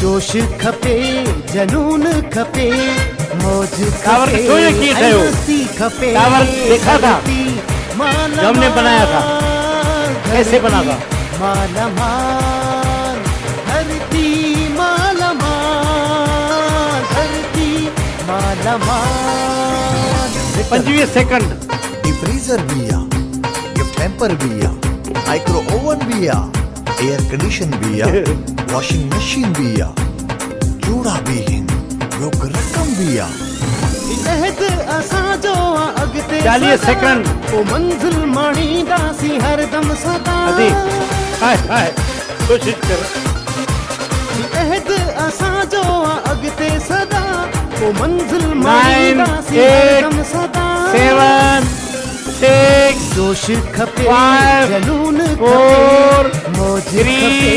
जोश खपे जनून खपे मौज टावर खपे क्यों ये किए थे वो? मस्ती खपे टावर देखा था माला हमने बनाया था कैसे बना था माला माल धरती माला माल धरती माला माल 25 सेकंड डिफ्रीजर भी आ गिफ्ट हैम्पर भी आ माइक्रो ओवन भी आ एयर कंडीशन भी आ वॉशिंग मशीन भी आ चूड़ा भी हिन रोक रकम भी आ लहद असां जो अॻिते 40 सेकंड ओ मंज़िल माणींदासीं हरदम सदा अदी हाय हाय कोशिश कर लहद असां जो अॻिते सदा ओ मंज़िल 9 माणींदासीं 8 हरदम सदा 7 6 जोश खपे 5 जनून 4 खपे मौज 3 खपे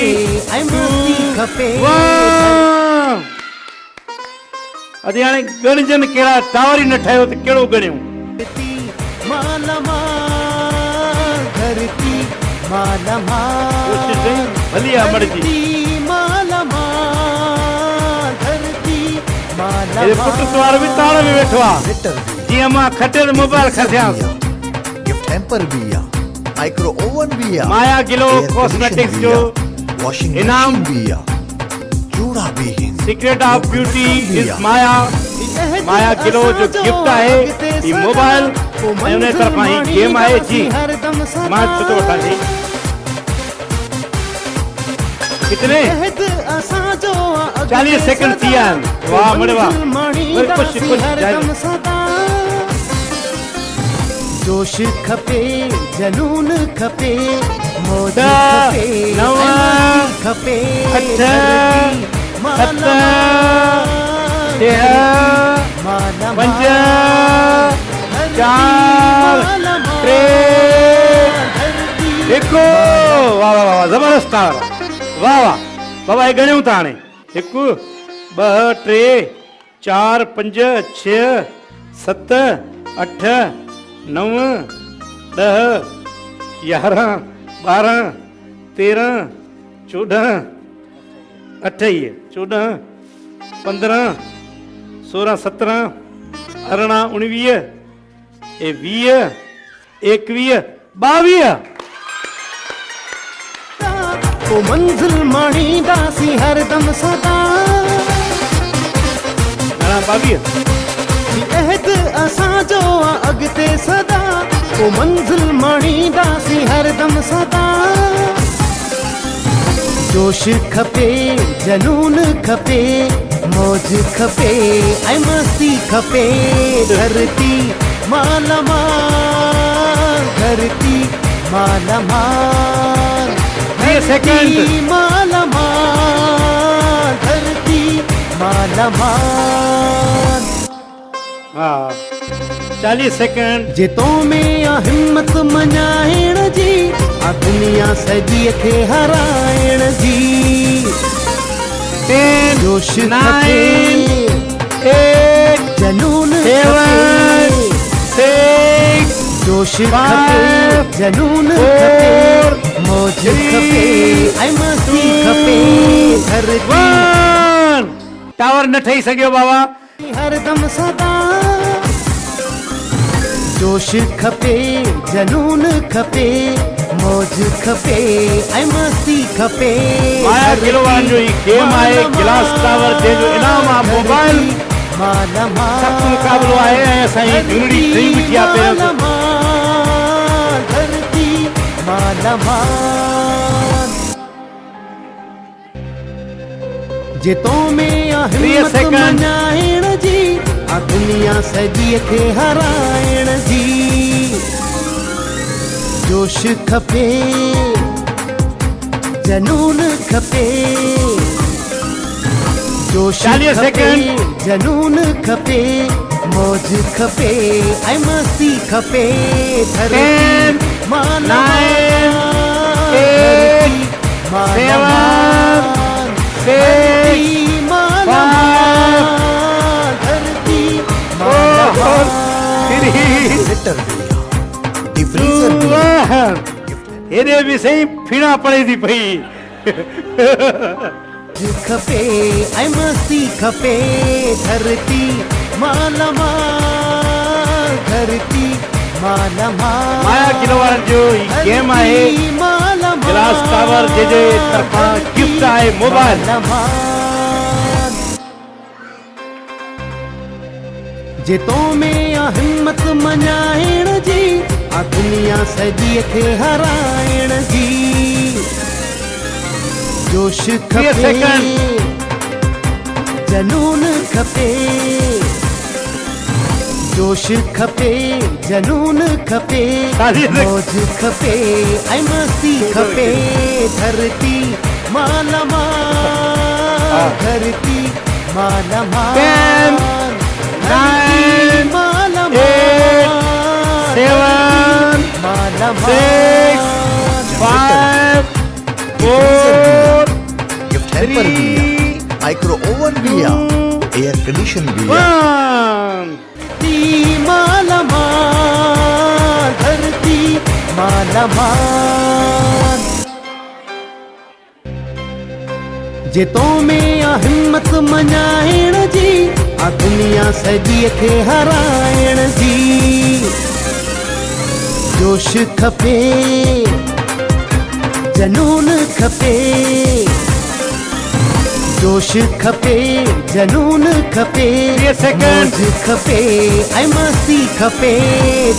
ऐं मस्ती खपे 1 अदी हाणे गणजन कहिड़ा टावर ई न ठाहियो त कहिड़ो गणियूं धरती माला माल धरती माला कोशिश कई माल भली आहे मर्जी धरती माला माल धरती माला हे पुट सुवार बि ताण में वेठो आहे हीटर भी जीअं मां खटे त मोबाइल खसियां गिफ्ट हैम्पर भी आ माइक्रो ओवन भी आ माया गिलो एयर कॉस्मेटिक्स कंडीशन जो भी आ, वॉशिंग इनाम मशीन भी आ चूड़ा भी हिन सीक्रेट ऑफ ब्यूटी इज माया माया गिलो जो गिफ्ट आहे ई मोबाइल ऐं उन तरफ़ां ही गेम आहे जी मां छो थो वठां जी कितने 40 सेकंड थी विया आहिनि वाह मड़े वाह वरी कुझु जोश खपे जनून खपे मौज 10 खपे 9 मस्ती खपे 8 धरती 7 माला 6 माला 5 धरती 4 माला 3 धरती देखो वाह वाह वाह जबरदस्त टावर वाह वाह बाबा हे गणियूं था हाणे 1 2 3 4 5 6 7 8 9 10 11 12 13 14 28 14 15 16 17 18 19 ए 20 21 22 ओ मंजिल माणींदासीं हरदम सदा 22 अहद असां जो अॻिते सदा ओ मंजिल माणींदासीं हरदम सदा जोश खपे जनून खपे मौज खपे ऐं मस्ती खपे धरती माला माल धरती माला माल धरती माला माल धरती माला माल हाँ 40 सेकंड जितो में आ हिम्मत मञाइण जी आ दुनिया सॼीअ खे हराइण जी 10 जोश 9 खपे 8 जनून 7 खपे 6 जोश 5 खपे जनून 4 खपे मौज 3 खपे ऐं मस्ती 2 खपे धरती 1 टावर न ठही सघियो बाबा हरदम सदा जोश खपे जनून खपे मौज खपे ऐं मस्ती खपे माया गिलो वारनि जो ही गेम आहे गिलास टावर जंहिंजो इनाम आहे मोबाइल माला सख़्त मुक़ाबिलो आहे ऐं असांजी झुनड़ी ठही बीठी आहे पहिरियों धरती माला माल जितो में आ हिम्मत सेकंड। मञाइण जी आ दुनिया सॼीअ खे हराइण जी जोश खपे जनून खपे जोश 40 खपे सेकंड। जनून खपे मौज खपे ऐं मस्ती खपे 10 माला 9 8 माला 7 6 माला 5 धरती 3 हीटर भी आ डिफ्रीजर भी आ हेॾे बि सही फीणा पड़े थी पई खपे ऐं मस्ती खपे धरती माला माल धरती माला माल माया किलो वारनि जो ही गेम आहे माला गिलास टावर जे तरफ़ां गिफ्ट आहे मोबाइल जे तो में आ हिम्मत मञाइण जी आ दुनिया सॼीअ खे हराइण जी जोश खपे सेकंड। जनून खपे जोश खपे जनून खपे मौज खपे ऐं मस्ती खपे धरती माला माल धरती माला माल 10, 9, 8, 7, 6, 5, 4, गिफ्ट हैम्पर भी है, माइक्रो ओवन भी है, एयर कंडीशन भी है। 1 माला माल धरती माला माल जे तो में आ हिम्मत मञाइण जी आ दुनिया सॼीअ खे हराइण जी जोश खपे जनून खपे जोश खपे जनून खपे मौज खपे ऐं मस्ती खपे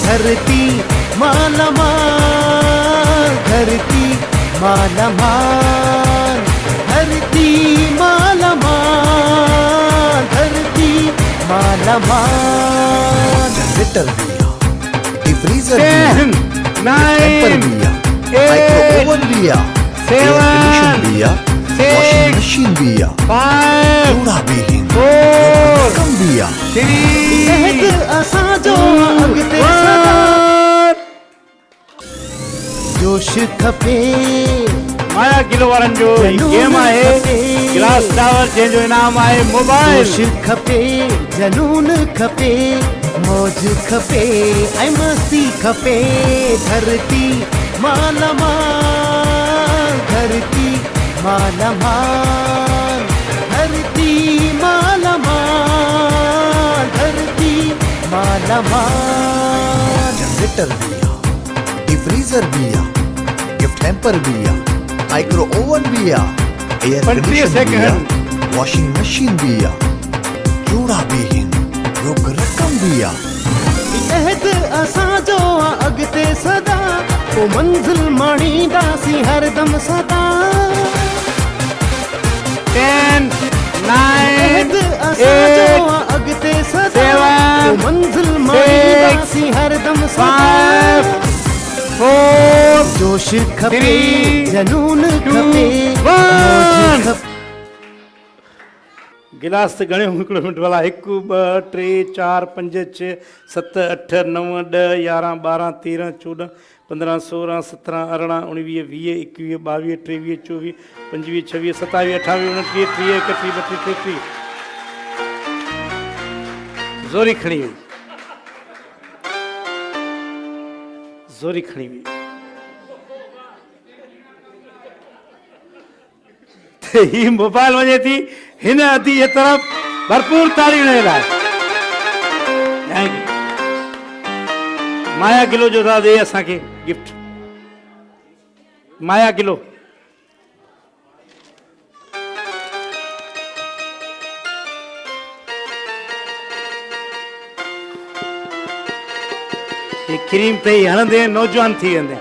धरती माला माल धरती माला माल धरती माला माल धरती माला माल जनरेटर भी है, डीप फ्रीजर भी है, 10, हैम्पर 9, भी है, माइक्रो ओवन भी है, एयर कंडीशन भी है, वॉशिंग मशीन भी है, 5, चूड़ा भी है, 4, कम भी है। 3, असांजो अॻिते सदा जोश खपे माया किलो वारनि जो ही गेम आहे गिलास टावर जंहिंजो इनाम आहे मोबाइल जोश खपे जनून खपे मौज खपे ऐं मस्ती खपे धरती माला माल धरती माला माल धरती माला माल धरती माला माल जनरेटर भी है, डीप फ्रीजर भी है, गिफ्ट हैम्पर भी है, माइक्रो ओवन भी है, एयर 25 कंडीशन भी है, सेकंड। वॉशिंग मशीन भी है, चूड़ा भी है, रोक रकम भी है। अहद असांजो आ अॻिते सदा पोइ मंज़िल माणींदासीं हरदम सदा 10, 9, अहद असांजो 8, आ अॻिते सदा 7, पोइ मंज़िल माणींदासीं हरदम सदा 5, 4, जोश खपे 3, जनून 2, खपे 1 मौज खपे गिलास त घणे हिकिड़ो मिंट वाला 1 2 3 4 5 6 7 8 9 10 11 12 13 14 15 16 17 18 19 20 21 22 23 24 25 26 27 28 29 30 31 32 33 ज़ोरी खणी हुई ज़ोरी खणी हुई ही मोबाइल वञे थी हिन अदी जे तरफ़ भरपूर ताड़ी हुन लाइ माया किलो जो था दे असांखे गिफ्ट माया किलो ये क्रीम ते ही हणंदे नौजवान थी वेंदे